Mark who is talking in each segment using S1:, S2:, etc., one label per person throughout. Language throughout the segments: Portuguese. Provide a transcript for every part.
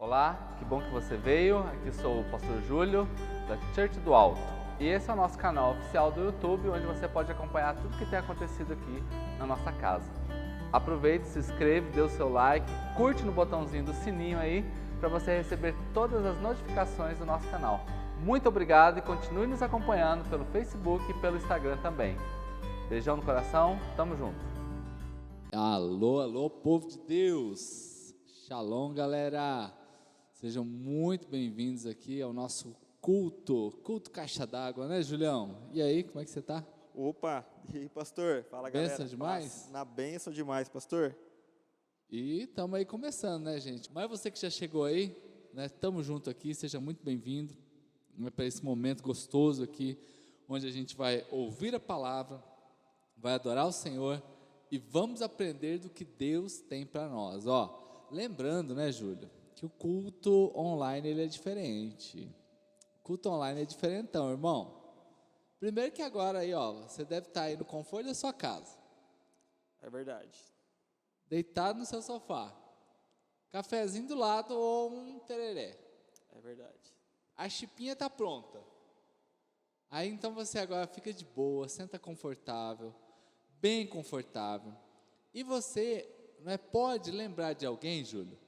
S1: Olá, que bom que você veio. Aqui sou o Pastor Júlio, da Church do Alto. E esse é o nosso canal oficial do YouTube, onde você pode acompanhar tudo que tem acontecido aqui na nossa casa. Aproveite, se inscreve, dê o seu like, curte no botãozinho do sininho aí, para você receber todas as notificações do nosso canal. Muito obrigado e continue nos acompanhando pelo Facebook e pelo Instagram também. Beijão no coração, tamo junto.
S2: Alô, alô, povo de Deus! Shalom, galera! Sejam muito bem-vindos aqui ao nosso culto Caixa d'Água, né, Julião? E aí, como é que você tá?
S3: Opa, e aí, pastor? Fala, galera.
S2: Benção demais?
S3: Paz. Na bênção demais, pastor.
S2: E estamos aí começando, né, gente? Mas você que já chegou aí, né, estamos junto aqui, seja muito bem-vindo para esse momento gostoso aqui, onde a gente vai ouvir a palavra, vai adorar o Senhor e vamos aprender do que Deus tem para nós. Ó, lembrando, né, Júlio, que o culto online ele é diferente. O culto online é diferentão, irmão. Primeiro que agora aí, ó, você deve estar aí no conforto da sua casa,
S3: É verdade.
S2: deitado no seu sofá, cafezinho do lado ou um tereré.
S3: É verdade.
S2: A chipinha está pronta. Aí então você agora fica de boa, senta confortável, bem confortável. E você pode lembrar de alguém, Júlio,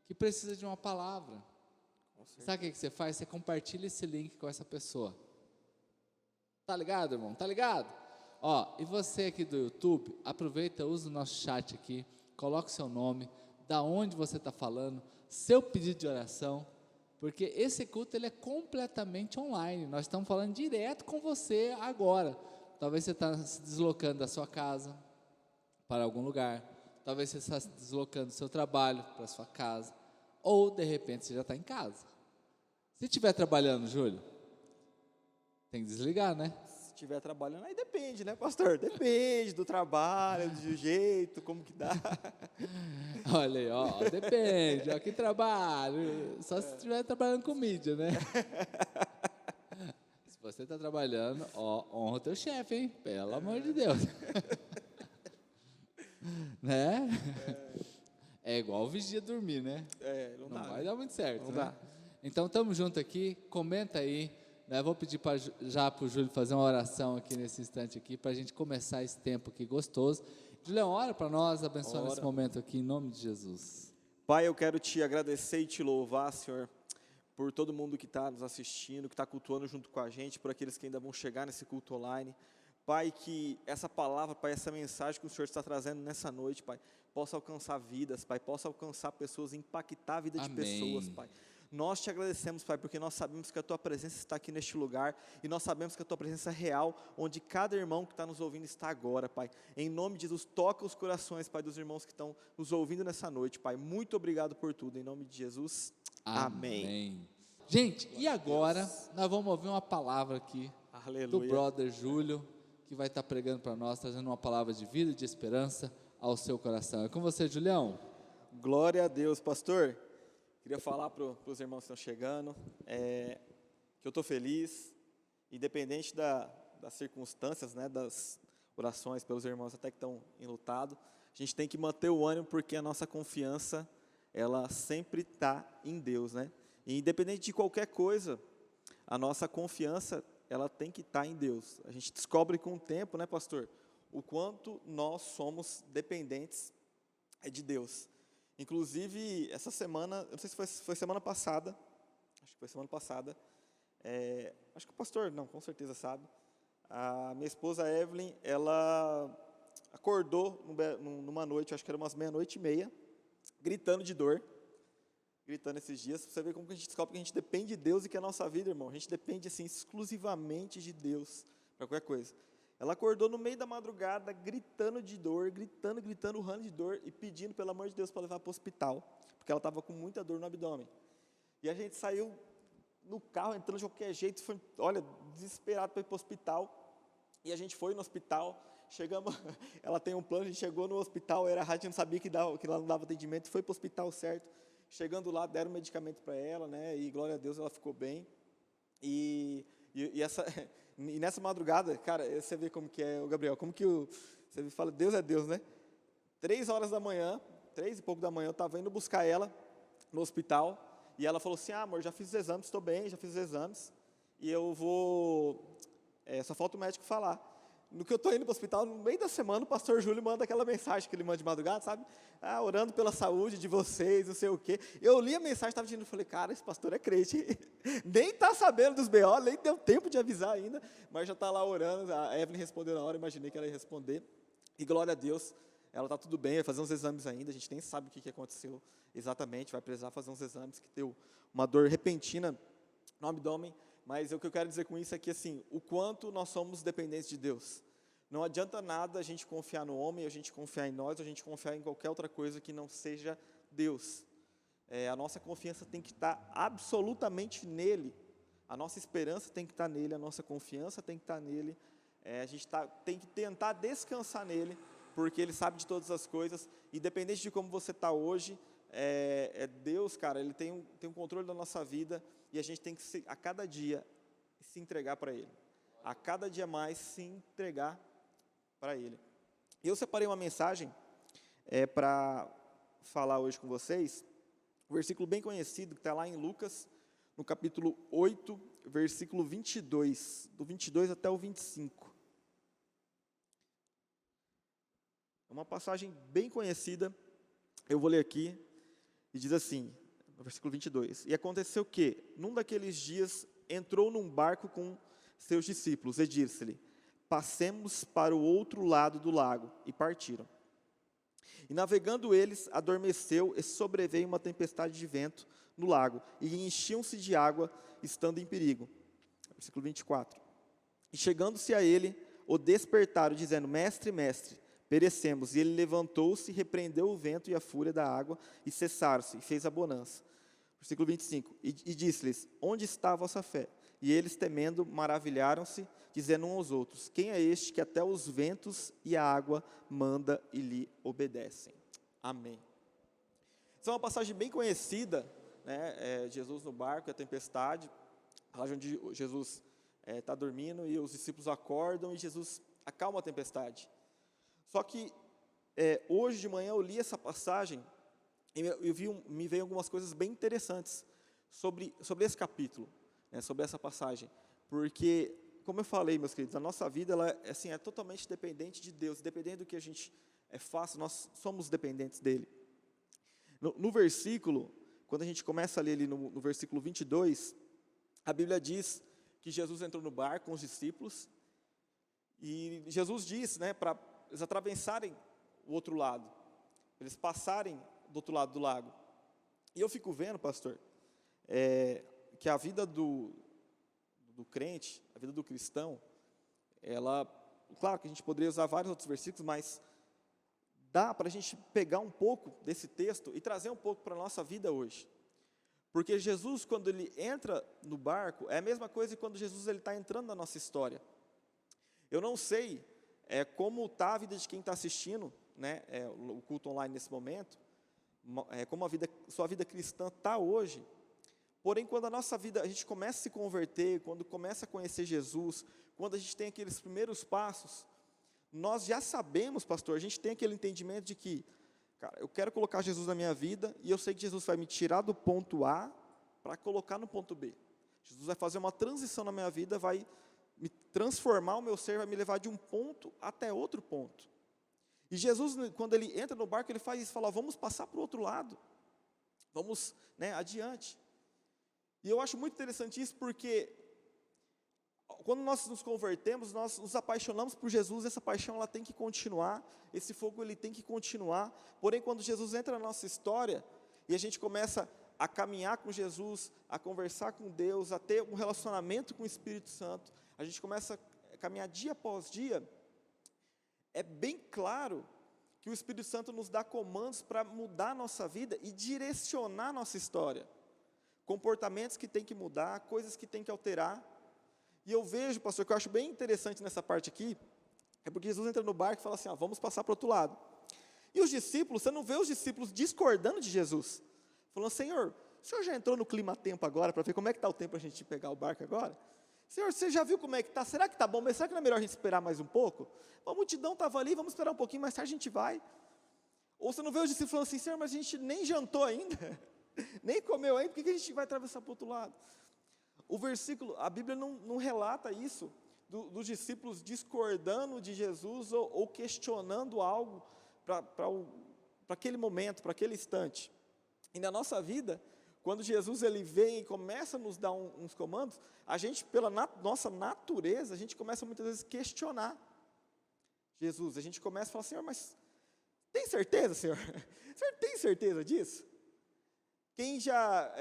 S2: que precisa de uma palavra. Sabe o que você faz? Você compartilha esse link com essa pessoa. Tá ligado, irmão? Tá ligado? Ó, e você aqui do YouTube, aproveita, usa o nosso chat aqui, coloca o seu nome, da onde você está falando, seu pedido de oração, porque esse culto ele é completamente online. Nós estamos falando direto com você agora. Talvez você está se deslocando da sua casa para algum lugar. Talvez você está se deslocando do seu trabalho para a sua casa. Ou, de repente, você já está em casa. Se estiver trabalhando, Júlio, tem que desligar, né?
S3: Se estiver trabalhando, aí depende, né, pastor? Depende do trabalho, do jeito, como que dá.
S2: Olha aí, ó, depende, ó, que trabalho. Só se estiver trabalhando com mídia, né? Se você está trabalhando, ó, honra o teu chefe, hein? Pelo amor de Deus. Né? É igual vigia dormir, né?
S3: Não
S2: Não
S3: dá.
S2: vai
S3: né?
S2: dar muito certo,
S3: Não
S2: né?
S3: dá.
S2: Então, estamos juntos aqui, comenta aí, né? Vou pedir já para o Júlio fazer uma oração aqui nesse instante aqui, para a gente começar esse tempo aqui gostoso. Julião, ora para nós, abençoa esse momento aqui, em nome de Jesus.
S3: Pai, eu quero te agradecer e te louvar, Senhor, por todo mundo que está nos assistindo, que está cultuando junto com a gente, por aqueles que ainda vão chegar nesse culto online. Pai, que essa palavra, Pai, essa mensagem que o Senhor está trazendo nessa noite, Pai, possa alcançar vidas, Pai, possa alcançar pessoas, impactar a vida de pessoas, Pai. Nós te agradecemos, Pai, porque nós sabemos que a Tua presença está aqui neste lugar, e nós sabemos que a Tua presença é real, onde cada irmão que está nos ouvindo está agora, Pai. Em nome de Jesus, toca os corações, Pai, dos irmãos que estão nos ouvindo nessa noite, Pai. Muito obrigado por tudo, em nome de Jesus, amém.
S2: Gente, e agora nós vamos ouvir uma palavra aqui do
S3: Aleluia.
S2: brother Júlio, que vai estar pregando para nós, trazendo uma palavra de vida e de esperança ao seu coração. É com você, Julião.
S3: Glória a Deus, pastor. Queria falar para os irmãos que estão chegando, que eu estou feliz, independente das circunstâncias, né, das orações pelos irmãos até que estão enlutados. A gente tem que manter o ânimo, porque a nossa confiança, ela sempre está em Deus, né? E independente de qualquer coisa, a nossa confiança, ela tem que estar em Deus. A gente descobre com o tempo, né, pastor, o quanto nós somos dependentes de Deus. Inclusive, essa semana, eu não sei se foi semana passada, acho que foi semana passada, acho que o pastor, não, com certeza sabe, a minha esposa Evelyn, ela acordou numa noite, acho que era umas 00:30, gritando de dor, gritando esses dias. Você vê como que a gente descobre que a gente depende de Deus e que a nossa vida, irmão, a gente depende assim, exclusivamente de Deus para qualquer coisa. Ela acordou no meio da madrugada, gritando de dor, gritando, urrando de dor e pedindo, pelo amor de Deus, para levar para o hospital, porque ela estava com muita dor no abdômen. E a gente saiu no carro, entrando de qualquer jeito, foi, olha, desesperado para ir para o hospital. E a gente foi no hospital, chegamos, ela tem um plano, a gente chegou no hospital, a gente não sabia que ela não dava atendimento, foi para o hospital certo. Chegando lá, deram medicamento para ela, né? E glória a Deus, ela ficou bem. E nessa madrugada, cara, você vê como que é, o Gabriel, como que você fala, Deus é Deus, né? 3 horas da manhã, 3 e pouco da manhã, eu estava indo buscar ela no hospital, e ela falou assim, amor, já fiz os exames, estou bem, já fiz os exames, e eu vou, só falta o médico falar. No que eu estou indo para o hospital, no meio da semana, o pastor Júlio manda aquela mensagem que ele manda de madrugada, sabe? Orando pela saúde de vocês, não sei o quê. Eu li a mensagem, estava dizendo, falei, cara, esse pastor é crente, nem está sabendo dos BO, nem deu tempo de avisar ainda, mas já está lá orando. A Evelyn respondeu na hora, imaginei que ela ia responder. E glória a Deus, ela está tudo bem, vai fazer uns exames ainda, a gente nem sabe o que aconteceu exatamente, vai precisar fazer uns exames, que deu uma dor repentina no abdômen. Mas o que eu quero dizer com isso é que, assim, o quanto nós somos dependentes de Deus. Não adianta nada a gente confiar no homem, a gente confiar em nós, a gente confiar em qualquer outra coisa que não seja Deus. A nossa confiança tem que estar absolutamente nele. A nossa esperança tem que estar nele, a nossa confiança tem que estar nele. A gente tem que tentar descansar nele, porque ele sabe de todas as coisas. Independente de como você está hoje, Deus, cara, ele tem um controle da nossa vida. E a gente tem que, a cada dia, se entregar para Ele. A cada dia mais, se entregar para Ele. E eu separei uma mensagem para falar hoje com vocês. Um versículo bem conhecido, que está lá em Lucas, no capítulo 8, versículo 22. Do 22 até o 25. É uma passagem bem conhecida. Eu vou ler aqui. E diz assim, no versículo 22, e aconteceu que, num daqueles dias, entrou num barco com seus discípulos, e disse-lhe, passemos para o outro lado do lago, e partiram. E navegando eles, adormeceu, e sobreveio uma tempestade de vento no lago, e enchiam-se de água, estando em perigo. Versículo 24, e chegando-se a ele, o despertaram, dizendo, mestre, mestre, perecemos. E ele levantou-se, repreendeu o vento e a fúria da água, e cessaram-se, e fez a bonança. Versículo 25, e disse-lhes, onde está a vossa fé? E eles, temendo, maravilharam-se, dizendo uns aos outros, quem é este que até os ventos e a água manda e lhe obedecem? Amém. Essa é uma passagem bem conhecida, né? Jesus no barco, a tempestade, lá onde Jesus está dormindo, e os discípulos acordam, e Jesus acalma a tempestade. Só que hoje de manhã eu li essa passagem e me veio algumas coisas bem interessantes sobre esse capítulo, né, sobre essa passagem. Porque, como eu falei, meus queridos, a nossa vida ela, assim, é totalmente dependente de Deus. Dependendo do que a gente faça, nós somos dependentes dEle. No versículo, quando a gente começa a ler ali no versículo 22, a Bíblia diz que Jesus entrou no barco com os discípulos e Jesus disse, né, para eles atravessarem o outro lado, eles passarem do outro lado do lago. E eu fico vendo, pastor, que a vida do crente, a vida do cristão, ela, claro que a gente poderia usar vários outros versículos, mas dá para a gente pegar um pouco desse texto e trazer um pouco para a nossa vida hoje. Porque Jesus, quando ele entra no barco, é a mesma coisa que quando Jesus está entrando na nossa história. Eu não sei como está a vida de quem está assistindo, né, o culto online nesse momento, como sua vida cristã está hoje. Porém, quando a nossa vida, a gente começa a se converter, quando começa a conhecer Jesus, quando a gente tem aqueles primeiros passos, nós já sabemos, pastor, a gente tem aquele entendimento de que, cara, eu quero colocar Jesus na minha vida, e eu sei que Jesus vai me tirar do ponto A para colocar no ponto B. Jesus vai fazer uma transição na minha vida, vai me transformar o meu ser, vai me levar de um ponto até outro ponto. E Jesus, quando ele entra no barco, ele faz isso, fala, vamos passar para o outro lado, vamos, né, adiante. E eu acho muito interessante isso, porque quando nós nos convertemos, nós nos apaixonamos por Jesus, essa paixão ela tem que continuar, esse fogo ele tem que continuar. Porém, quando Jesus entra na nossa história, e a gente começa a caminhar com Jesus, a conversar com Deus, a ter um relacionamento com o Espírito Santo, a gente começa a caminhar dia após dia, é bem claro que o Espírito Santo nos dá comandos para mudar a nossa vida e direcionar a nossa história. Comportamentos que tem que mudar, coisas que tem que alterar. E eu vejo, pastor, que eu acho bem interessante nessa parte aqui, é porque Jesus entra no barco e fala assim, vamos passar para o outro lado. E os discípulos, você não vê os discípulos discordando de Jesus, falando, Senhor, o senhor já entrou no clima-tempo agora, para ver como é que está o tempo para a gente pegar o barco agora? Senhor, você já viu como é que está? Será que está bom? Mas será que não é melhor a gente esperar mais um pouco? A multidão estava ali, vamos esperar um pouquinho, mais tarde a gente vai. Ou você não vê os discípulos falando assim, Senhor, mas a gente nem jantou ainda. Nem comeu ainda, por que a gente vai atravessar para o outro lado? O versículo, a Bíblia não relata isso, dos discípulos discordando de Jesus ou questionando algo para aquele momento, para aquele instante. E na nossa vida, quando Jesus ele vem e começa a nos dar uns comandos, a gente, pela nossa natureza, a gente começa muitas vezes a questionar Jesus. A gente começa a falar, Senhor, mas tem certeza, Senhor? O Senhor tem certeza disso? Quem já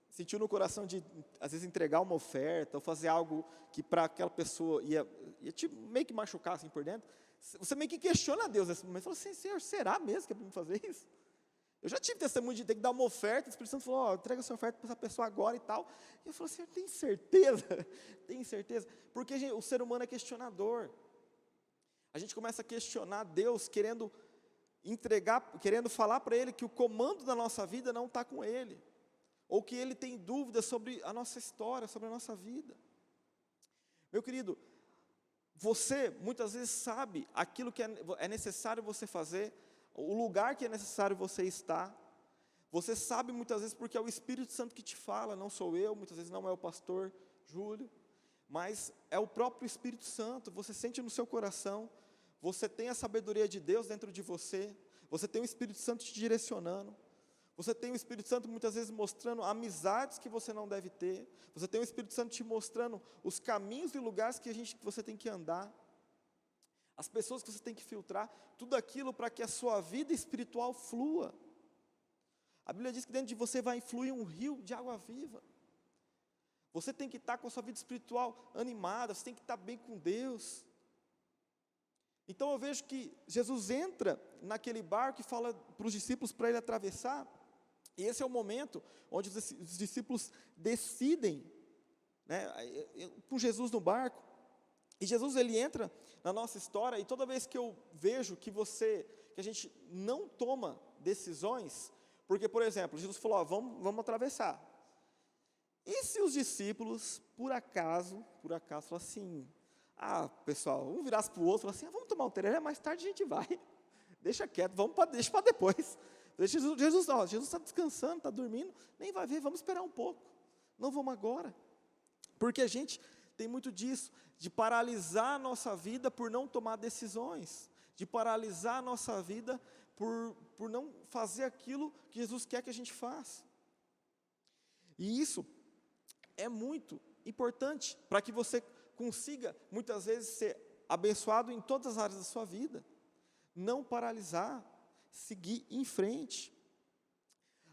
S3: sentiu no coração de, às vezes, entregar uma oferta ou fazer algo que para aquela pessoa ia tipo, meio que machucar assim por dentro, você meio que questiona a Deus nesse momento, fala assim, Senhor, será mesmo que é para me fazer isso? Eu já tive testemunho de ter que dar uma oferta, o Espírito Santo falou, entrega essa oferta para essa pessoa agora e tal. E eu falei, Senhor, tem certeza? Tem certeza? Porque o ser humano é questionador. A gente começa a questionar Deus, querendo falar para Ele que o comando da nossa vida não está com Ele. Ou que Ele tem dúvidas sobre a nossa história, sobre a nossa vida. Meu querido, você muitas vezes sabe aquilo que é necessário você fazer, o lugar que é necessário você estar. Você sabe muitas vezes porque é o Espírito Santo que te fala, não sou eu, muitas vezes não é o pastor Júlio, mas é o próprio Espírito Santo. Você sente no seu coração, você tem a sabedoria de Deus dentro de você, você tem o Espírito Santo te direcionando, você tem o Espírito Santo muitas vezes mostrando amizades que você não deve ter, você tem o Espírito Santo te mostrando os caminhos e lugares que você tem que andar, as pessoas que você tem que filtrar, tudo aquilo para que a sua vida espiritual flua. A Bíblia diz que dentro de você vai fluir um rio de água viva. Você tem que estar com a sua vida espiritual animada, você tem que estar bem com Deus. Então eu vejo que Jesus entra naquele barco e fala para os discípulos para ele atravessar, e esse é o momento onde os discípulos decidem, né, com Jesus no barco. E Jesus ele entra na nossa história, e toda vez que eu vejo que a gente não toma decisões, porque, por exemplo, Jesus falou, vamos atravessar. E se os discípulos, por acaso, falaram assim, pessoal, um virasse para o outro e falasse assim, vamos tomar um tereré, mais tarde a gente vai. Deixa quieto, deixa para depois. Jesus está descansando, está dormindo, nem vai ver, vamos esperar um pouco. Não vamos agora. Porque a gente tem muito disso, de paralisar a nossa vida por não tomar decisões, de paralisar a nossa vida por não fazer aquilo que Jesus quer que a gente faça. E isso é muito importante para que você consiga, muitas vezes, ser abençoado em todas as áreas da sua vida. Não paralisar, seguir em frente.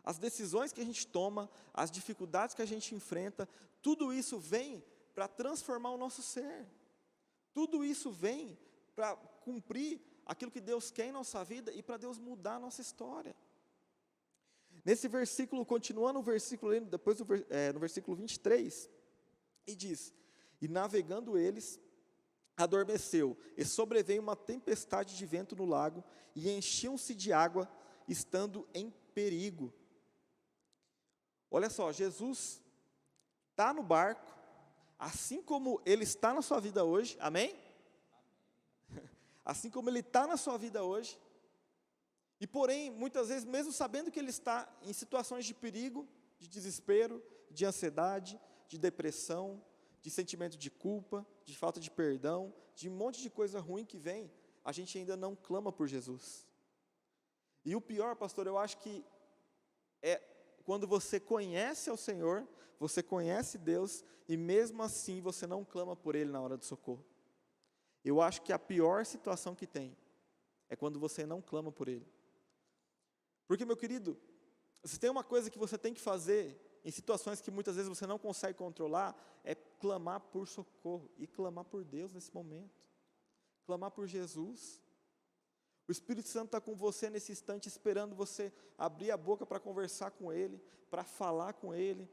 S3: As decisões que a gente toma, as dificuldades que a gente enfrenta, tudo isso vem para transformar o nosso ser. Tudo isso vem para cumprir aquilo que Deus quer em nossa vida e para Deus mudar a nossa história. Nesse versículo, continuando o versículo, depois no versículo 23, e diz, e navegando eles, adormeceu, e sobreveio uma tempestade de vento no lago, e enchiam-se de água, estando em perigo. Olha só, Jesus está no barco, assim como Ele está na sua vida hoje, amém? Assim como Ele está na sua vida hoje, e porém, muitas vezes, mesmo sabendo que Ele está em situações de perigo, de desespero, de ansiedade, de depressão, de sentimento de culpa, de falta de perdão, de um monte de coisa ruim que vem, a gente ainda não clama por Jesus. E o pior, pastor, eu acho que é quando você conhece ao Senhor, você conhece Deus, e mesmo assim você não clama por Ele na hora do socorro. Eu acho que a pior situação que tem é quando você não clama por Ele. Porque, meu querido, se tem uma coisa que você tem que fazer em situações que muitas vezes você não consegue controlar, é clamar por socorro e clamar por Deus nesse momento. Clamar por Jesus. O Espírito Santo está com você nesse instante, esperando você abrir a boca para conversar com Ele, para falar com Ele.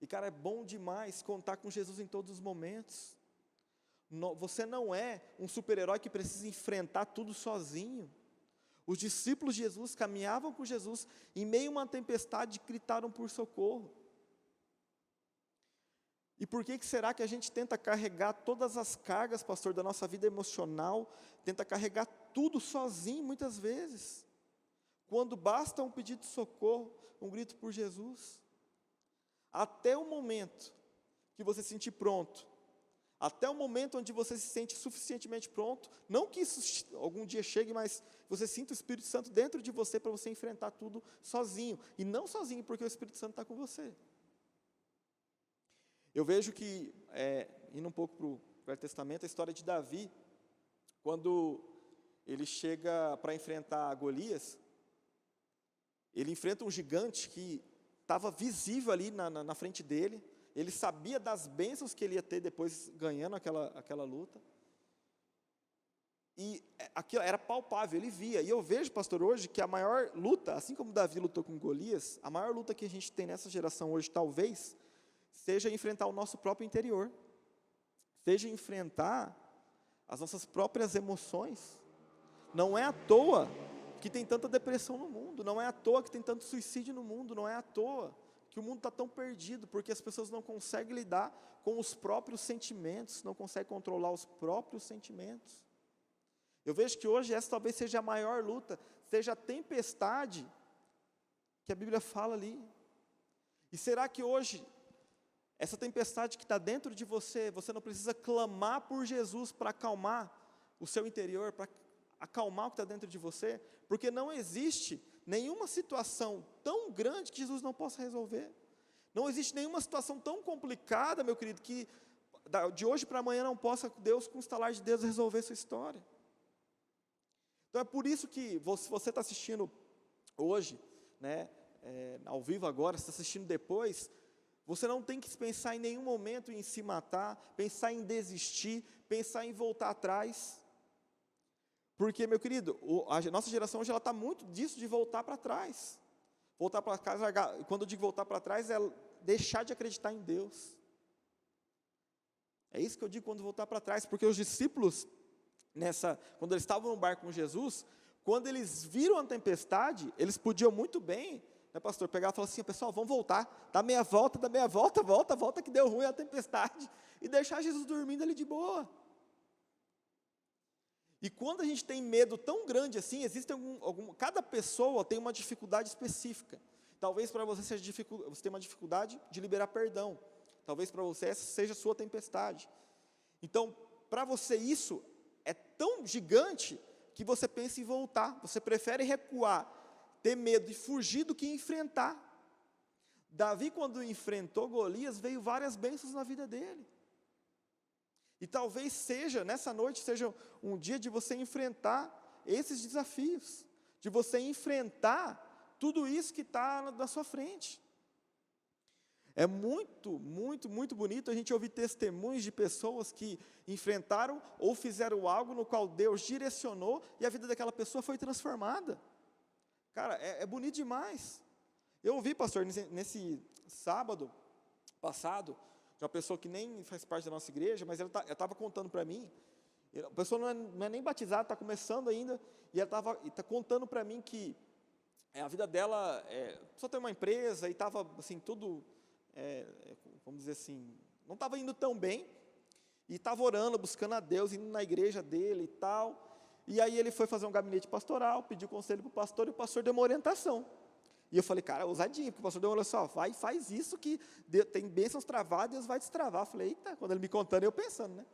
S3: E, cara, é bom demais contar com Jesus em todos os momentos. Você não é um super-herói que precisa enfrentar tudo sozinho. Os discípulos de Jesus caminhavam com Jesus, em meio a uma tempestade, gritaram por socorro. E por que será que a gente tenta carregar todas as cargas, pastor, da nossa vida emocional, tenta carregar tudo sozinho muitas vezes? quando basta um pedido de socorro, um grito por Jesus. Até o momento que você se sentir pronto, até o momento onde você se sente suficientemente pronto, não que isso algum dia chegue, mas você sinta o Espírito Santo dentro de você para você enfrentar tudo sozinho, e não sozinho porque o Espírito Santo está com você. Eu vejo que, indo um pouco para o Velho Testamento, a história de Davi, quando ele chega para enfrentar Golias, ele enfrenta um gigante que estava visível ali na frente dele. Ele sabia das bênçãos que ele ia ter depois ganhando aquela luta. E aquilo era palpável, ele via. E eu vejo, pastor, hoje que a maior luta, assim como Davi lutou com Golias, a maior luta que a gente tem nessa geração hoje, talvez, seja enfrentar o nosso próprio interior. Seja enfrentar as nossas próprias emoções. Não é à toa que tem tanta depressão no mundo, não é à toa que tem tanto suicídio no mundo, não é à toa que o mundo está tão perdido, porque as pessoas não conseguem lidar com os próprios sentimentos, não conseguem controlar os próprios sentimentos. Eu vejo que hoje essa talvez seja a maior luta, seja a tempestade que a Bíblia fala ali. E será que hoje, essa tempestade que está dentro de você, você não precisa clamar por Jesus para acalmar o seu interior, para acalmar o que está dentro de você? Porque não existe nenhuma situação tão grande que Jesus não possa resolver. Não existe nenhuma situação tão complicada, meu querido, que de hoje para amanhã não possa Deus, com o estalar de Deus, resolver sua história. Então é por isso que se você está assistindo hoje, né, ao vivo agora, se está assistindo depois, você não tem que pensar em nenhum momento em se matar, pensar em desistir, pensar em voltar atrás. Porque, meu querido, a nossa geração hoje está muito disso de voltar para trás. Voltar para casa, quando eu digo voltar para trás, é deixar de acreditar em Deus. É isso que eu digo quando voltar para trás, porque os discípulos, quando eles estavam no barco com Jesus, quando eles viram a tempestade, eles podiam muito bem, né, pastor, pegar e falar assim: pessoal, vamos voltar, dá meia volta, volta que deu ruim a tempestade, e deixar Jesus dormindo ali de boa. E quando a gente tem medo tão grande assim, existe cada pessoa tem uma dificuldade específica. Talvez para você você tenha uma dificuldade de liberar perdão. Talvez para você essa seja a sua tempestade. Então, para você isso é tão gigante que você pensa em voltar. Você prefere recuar, ter medo e fugir do que enfrentar. Davi, quando enfrentou Golias, veio várias bênçãos na vida dele. E talvez nessa noite, seja um dia de você enfrentar esses desafios, de você enfrentar tudo isso que está na sua frente. É muito, muito, muito bonito a gente ouvir testemunhos de pessoas que enfrentaram ou fizeram algo no qual Deus direcionou e a vida daquela pessoa foi transformada. Cara, é bonito demais. Eu ouvi, pastor, nesse sábado passado, de uma pessoa que nem faz parte da nossa igreja, mas ela estava contando para mim, a pessoa não é nem batizada, está começando ainda, e ela está contando para mim que a vida dela, só tem uma empresa, e estava assim, tudo, vamos dizer assim, não estava indo tão bem, e estava orando, buscando a Deus, indo na igreja dele e tal, e aí ele foi fazer um gabinete pastoral, pediu conselho para o pastor, e o pastor deu uma orientação. E eu falei, cara, ousadinho, porque o pastor deu uma olhada vai e faz isso que tem bênçãos travadas, Deus vai destravar. Eu falei, eita, quando ele me contando, eu pensando, né?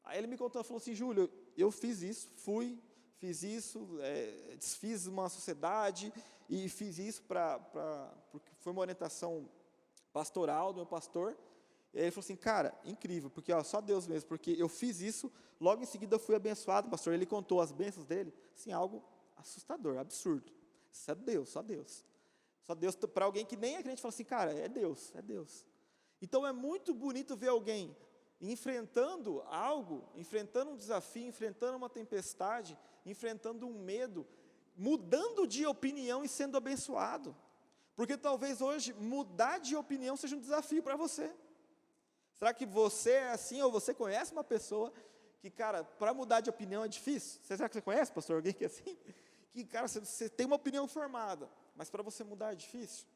S3: Aí ele me contou, falou assim: Júlio, eu fiz isso, fiz isso, desfiz uma sociedade e fiz isso porque foi uma orientação pastoral do meu pastor. E aí ele falou assim: cara, incrível, porque só Deus mesmo, porque eu fiz isso, logo em seguida eu fui abençoado, pastor. Ele contou as bênçãos dele, assim, algo assustador, absurdo. Isso é Deus, só Deus. Só Deus, para alguém que nem acredita, fala assim: cara, é Deus, é Deus. Então é muito bonito ver alguém enfrentando algo, enfrentando um desafio, enfrentando uma tempestade, enfrentando um medo, mudando de opinião e sendo abençoado. Porque talvez hoje mudar de opinião seja um desafio para você. Será que você é assim, ou você conhece uma pessoa que, cara, para mudar de opinião é difícil? Será que você conhece, pastor, alguém que é assim? Que, cara, você tem uma opinião formada, mas para você mudar é difícil.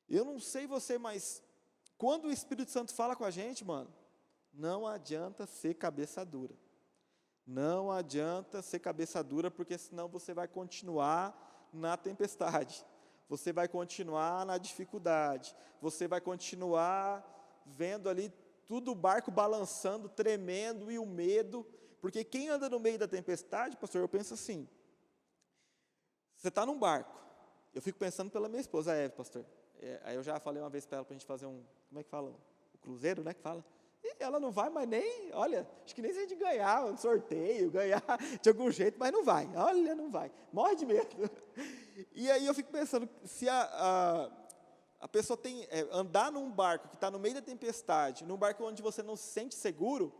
S3: Eu não sei você, mas quando o Espírito Santo fala com a gente, mano, não adianta ser cabeça dura. Não adianta ser cabeça dura, porque senão você vai continuar na tempestade, você vai continuar na dificuldade, você vai continuar vendo ali tudo o barco balançando, tremendo, e o medo, porque quem anda no meio da tempestade, pastor, eu penso assim, você está num barco, eu fico pensando pela minha esposa, a Eve, pastor, aí eu já falei uma vez para ela, para a gente fazer como é que fala, o cruzeiro, né, que fala, e ela não vai, mas nem, olha, acho que nem se a gente ganhar um sorteio, ganhar de algum jeito, mas não vai, olha, não vai, morre de medo. E aí eu fico pensando, se a pessoa andar num barco que está no meio da tempestade, num barco onde você não se sente seguro,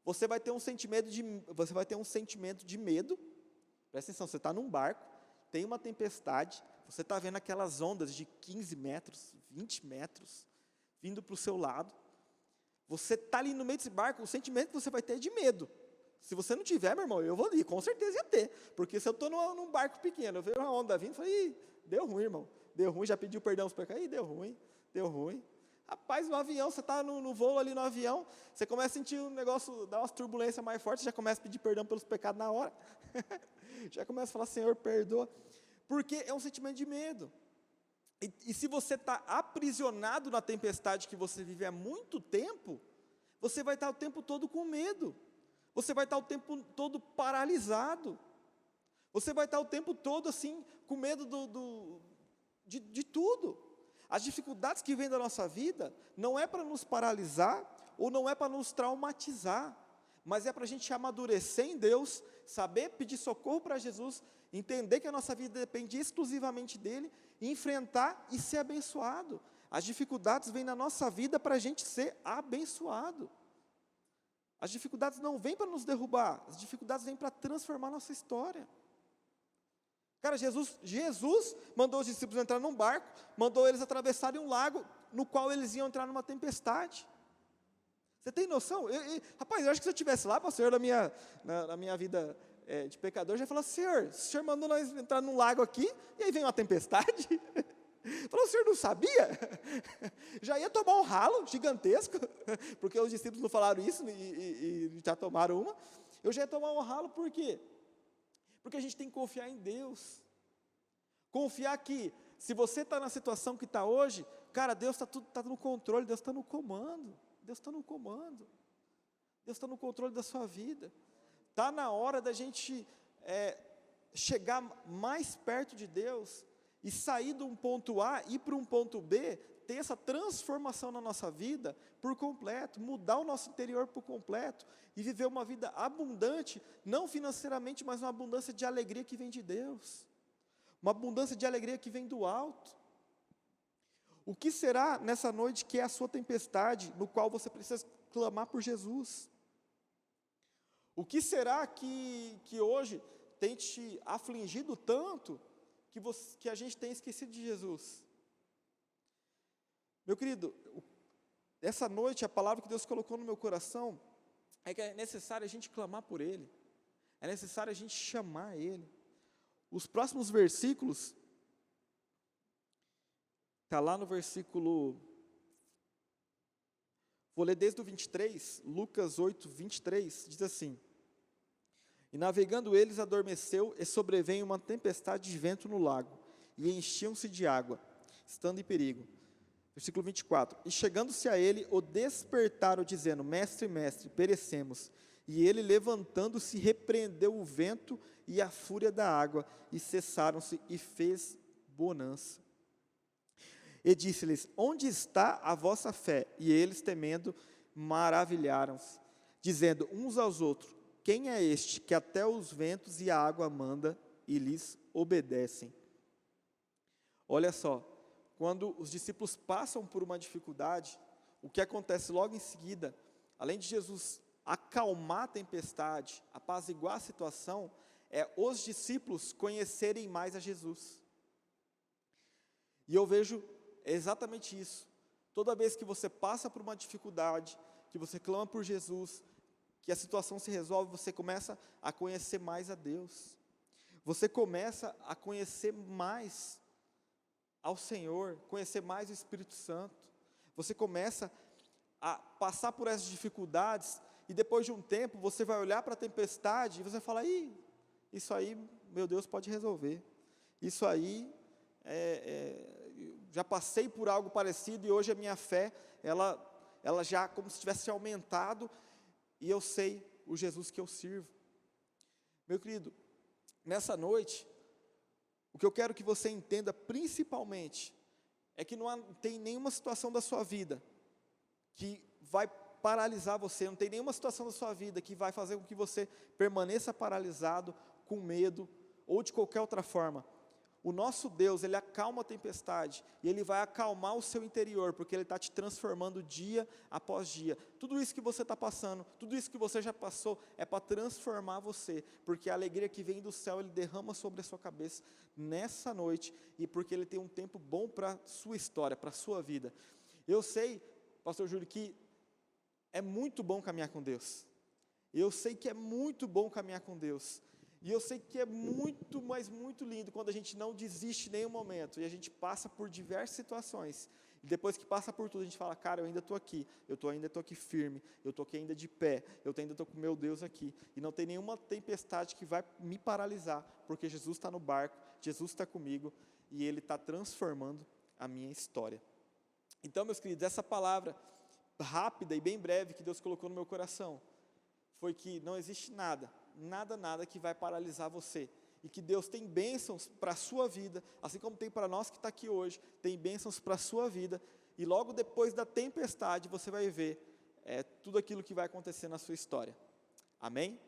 S3: você vai ter um sentimento de medo. Presta atenção, você está num barco, tem uma tempestade, você está vendo aquelas ondas de 15 metros, 20 metros, vindo para o seu lado, você está ali no meio desse barco, o sentimento que você vai ter é de medo. Se você não tiver, meu irmão, eu vou ali, com certeza ia ter, porque se eu estou num barco pequeno, eu vejo uma onda vindo, eu falei, deu ruim, irmão, deu ruim, já pediu perdão para cá, deu ruim. Rapaz, no avião, você está no voo ali no avião, você começa a sentir um negócio, dá umas turbulências mais fortes, você já começa a pedir perdão pelos pecados na hora, já começa a falar, Senhor, perdoa, porque é um sentimento de medo. E se você está aprisionado na tempestade que você vive há muito tempo, você vai estar o tempo todo com medo, você vai estar o tempo todo paralisado, você vai estar o tempo todo assim, com medo de tudo. As dificuldades que vêm da nossa vida, não é para nos paralisar, ou não é para nos traumatizar, mas é para a gente amadurecer em Deus, saber pedir socorro para Jesus, entender que a nossa vida depende exclusivamente dEle, enfrentar e ser abençoado. As dificuldades vêm na nossa vida para a gente ser abençoado. As dificuldades não vêm para nos derrubar, as dificuldades vêm para transformar a nossa história. Cara, Jesus mandou os discípulos entrar num barco, mandou eles atravessarem um lago, no qual eles iam entrar numa tempestade. Você tem noção? Rapaz, eu acho que se eu estivesse lá, pastor, na minha vida de pecador, eu já ia falar, Senhor, o Senhor mandou nós entrar num lago aqui, e aí vem uma tempestade? Falou, o Senhor não sabia? Já ia tomar um ralo gigantesco, porque os discípulos não falaram isso, e já tomaram uma. Eu já ia tomar um ralo, por quê? Porque a gente tem que confiar em Deus. Confiar que, se você está na situação que está hoje, cara, Deus está no controle, Deus está no comando. Deus está no comando. Deus está no controle da sua vida. Está na hora da gente chegar mais perto de Deus e sair de um ponto A, ir para um ponto B, ter essa transformação na nossa vida por completo, mudar o nosso interior por completo e viver uma vida abundante, não financeiramente, mas uma abundância de alegria que vem de Deus, uma abundância de alegria que vem do alto. O que será nessa noite que é a sua tempestade, no qual você precisa clamar por Jesus? O que será que hoje tem te afligido tanto, que a gente tem esquecido de Jesus? Meu querido, essa noite a palavra que Deus colocou no meu coração é que é necessário a gente clamar por Ele, é necessário a gente chamar Ele. Os próximos versículos, está lá no versículo, vou ler desde o 23, Lucas 8, 23, diz assim, e navegando eles adormeceu e sobreveio uma tempestade de vento no lago, e enchiam-se de água, estando em perigo. Versículo 24, e chegando-se a ele, o despertaram, dizendo, mestre, mestre, perecemos. E ele, levantando-se, repreendeu o vento e a fúria da água, e cessaram-se, e fez bonança. E disse-lhes, onde está a vossa fé? E eles, temendo, maravilharam-se, dizendo uns aos outros, quem é este que até os ventos e a água manda e lhes obedecem? Olha só, quando os discípulos passam por uma dificuldade, o que acontece logo em seguida, além de Jesus acalmar a tempestade, apaziguar a situação, é os discípulos conhecerem mais a Jesus. E eu vejo exatamente isso. Toda vez que você passa por uma dificuldade, que você clama por Jesus, que a situação se resolve, você começa a conhecer mais a Deus. Você começa a conhecer mais ao Senhor, conhecer mais o Espírito Santo. Você começa a passar por essas dificuldades e depois de um tempo você vai olhar para a tempestade e você vai falar, isso aí, meu Deus pode resolver. Isso aí, já passei por algo parecido e hoje a minha fé, ela já como se tivesse aumentado e eu sei o Jesus que eu sirvo. Meu querido, nessa noite, o que eu quero que você entenda principalmente é que não tem nenhuma situação da sua vida que vai paralisar você, não tem nenhuma situação da sua vida que vai fazer com que você permaneça paralisado, com medo ou de qualquer outra forma. O nosso Deus, Ele acalma a tempestade e Ele vai acalmar o seu interior, porque Ele está te transformando dia após dia. Tudo isso que você está passando, tudo isso que você já passou, é para transformar você, porque a alegria que vem do céu, Ele derrama sobre a sua cabeça nessa noite, e porque Ele tem um tempo bom para a sua história, para a sua vida. Eu sei, pastor Júlio, que é muito bom caminhar com Deus. Eu sei que é muito bom caminhar com Deus. E eu sei que é muito, mas muito lindo quando a gente não desiste em nenhum momento, e a gente passa por diversas situações, e depois que passa por tudo, a gente fala, cara, eu ainda estou aqui, ainda estou aqui firme, eu estou aqui ainda de pé, eu ainda estou com meu Deus aqui, e não tem nenhuma tempestade que vai me paralisar, porque Jesus está no barco, Jesus está comigo, e Ele está transformando a minha história. Então, meus queridos, essa palavra rápida e bem breve que Deus colocou no meu coração, foi que não existe nada que vai paralisar você, e que Deus tem bênçãos para a sua vida, assim como tem para nós que está aqui hoje, tem bênçãos para a sua vida, e logo depois da tempestade, você vai ver tudo aquilo que vai acontecer na sua história, amém?